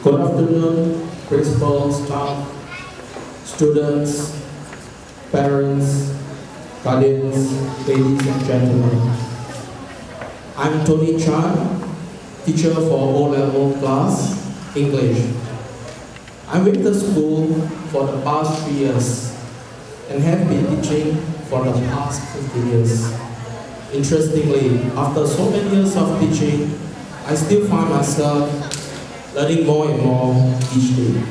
Good afternoon, principal, staff, students, parents, guardians, ladies and gentlemen. I'm Tony Chan, teacher for O-level class, English. I'm with the school for the past 3 years and have been teaching for the past 50 years. Interestingly, after so many years of teaching, I still find myself learning more and more each day.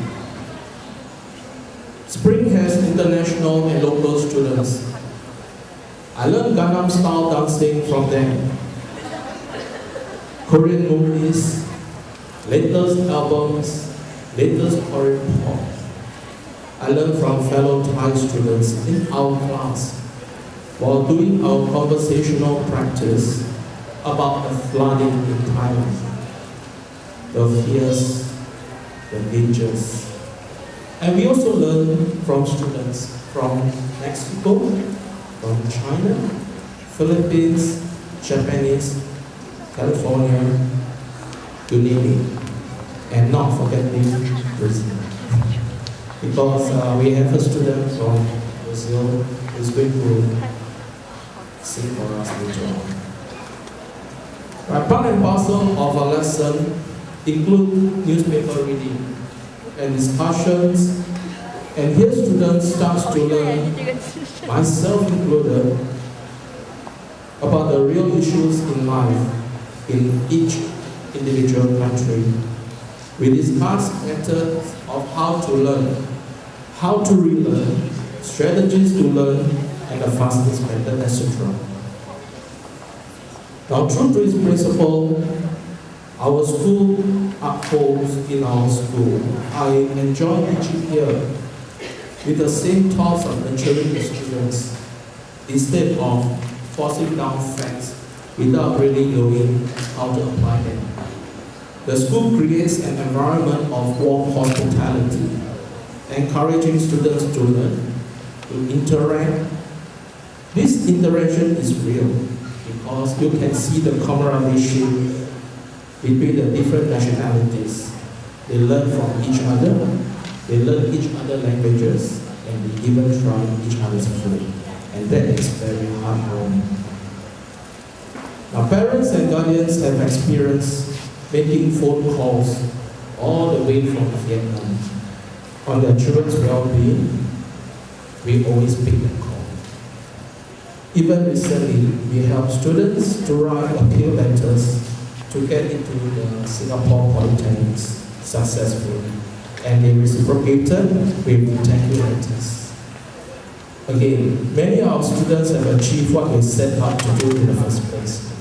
Spring has international and local students. I learned Gangnam style dancing from them. Korean movies, latest albums, latest Korean pop. I learned from fellow Thai students in our class while doing our conversational practice about the flooding in Thailand, the fears, the dangers. And we also learn from students from Mexico, from China, Philippines, Japanese, California, you name it, and not forgetting Brazil. Because we have a student from Brazil who's going to sing for us later on. Part and parcel of our lesson include newspaper reading and discussions, and here students start to learn, myself included, about the real issues in life in each individual country. We discuss methods of how to learn, how to relearn, strategies to learn, and the fastest method, etc. Now, true to its principle, our school upholds in our school. I enjoy teaching here with the same thoughts of nurturing the students instead of forcing down facts without really knowing how to apply them. The school creates an environment of warm hospitality, encouraging students to learn, to interact. This interaction is real because you can see the camaraderie between the different nationalities. They learn from each other, they learn each other's languages, and they even try each other's food. And that is very heartwarming. Now, parents and guardians have experienced making phone calls all the way from Vietnam on their children's well-being. We always pick the call. Even recently, we help students to write appeal letters to get into the Singapore Polytechnics successfully, and they reciprocated with thank you letters. Again, many of our students have achieved what they set out to do in the first place.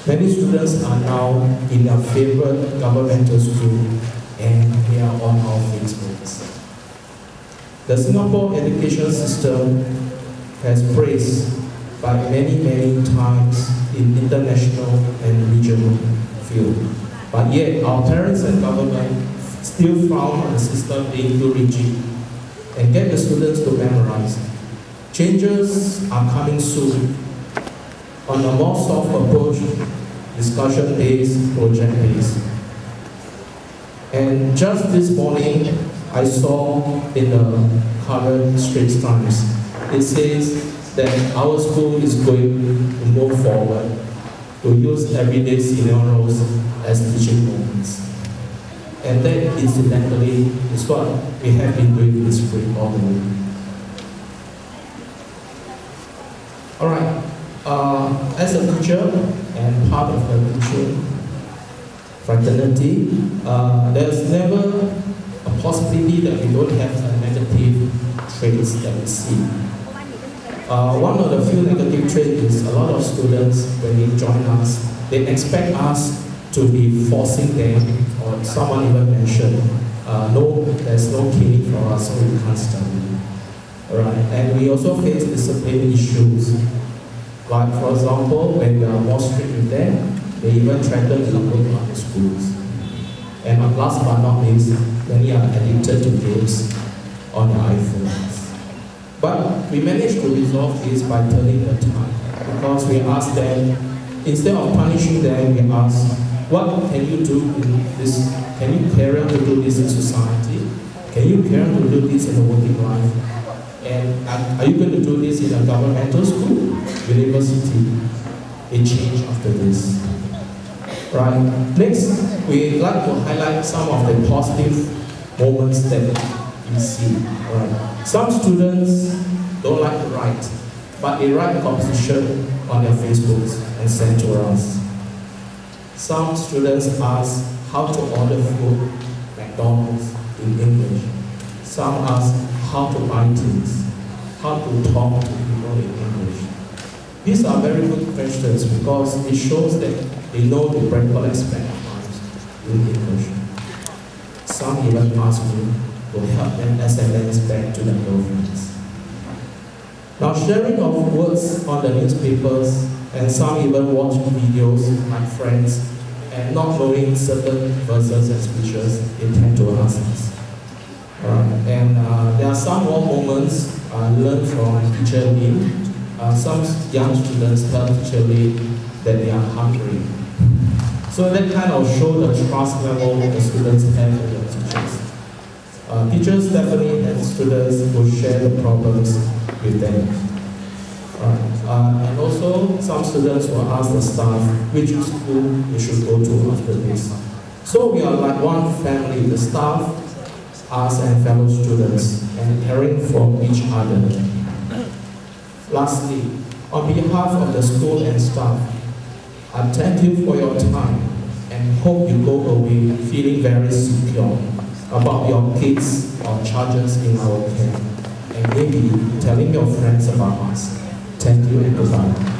Many students are now in their favorite governmental school, and they are on our Facebooks. The Singapore education system has praised by many, many times in international and regional field. But yet, our parents and government still found the system being too rigid and get the students to memorize. Changes are coming soon on a more soft approach, discussion-based, project-based. And just this morning, I saw in the current Straits Times, it says that our school is going to move forward to use everyday scenarios as teaching moments. And that, incidentally, is what we have been doing this spring all the way. All right. As a teacher and part of the teaching fraternity, there's never a possibility that we don't have a negative traits that we see. One of the few negative traits is a lot of students, when they join us, they expect us to be forcing them, or someone even mentioned, no, there's no clinic for us, so we can't study. All right. And we also face discipline issues. Like, for example, when we are more strict with them, they even threaten to go to other schools. And last but not least, many are addicted to games on their iPhones. But we managed to resolve this by turning the tide, because we asked them, instead of punishing them, we asked, What can you do in this? Can you carry on to do this in society? Can you carry on to do this in the working life? And are you going to do this in a governmental school, university? A change after this. Right. Next, we'd like to highlight some of the positive moments that we see. Right. Some students don't like to write, but they write composition on their Facebooks and send to us. Some students ask how to order food, McDonald's, in English. Some ask how to buy things, how to talk to people in English. These are very good questions because it shows that they know the practical aspect of life in English. Some even ask me to help them SMS back to their girlfriends. Now, sharing of words on the newspapers, and some even watch videos like friends, and not knowing certain verses and speeches, they tend to ask us. There are some more moments learned from Teacher Lee. Some young students tell Teacher Lee that they are hungry. So that kind of shows the trust level the students have with their teachers. Teachers definitely have students who share the problems with them. And also, some students will ask the staff which school they should go to after this. So we are like one family, the staff, us and fellow students, and caring for each other. Lastly, on behalf of the school and staff, I thank you for your time and hope you go away feeling very secure about your kids or charges in our care, and maybe telling your friends about us. Thank you and goodbye.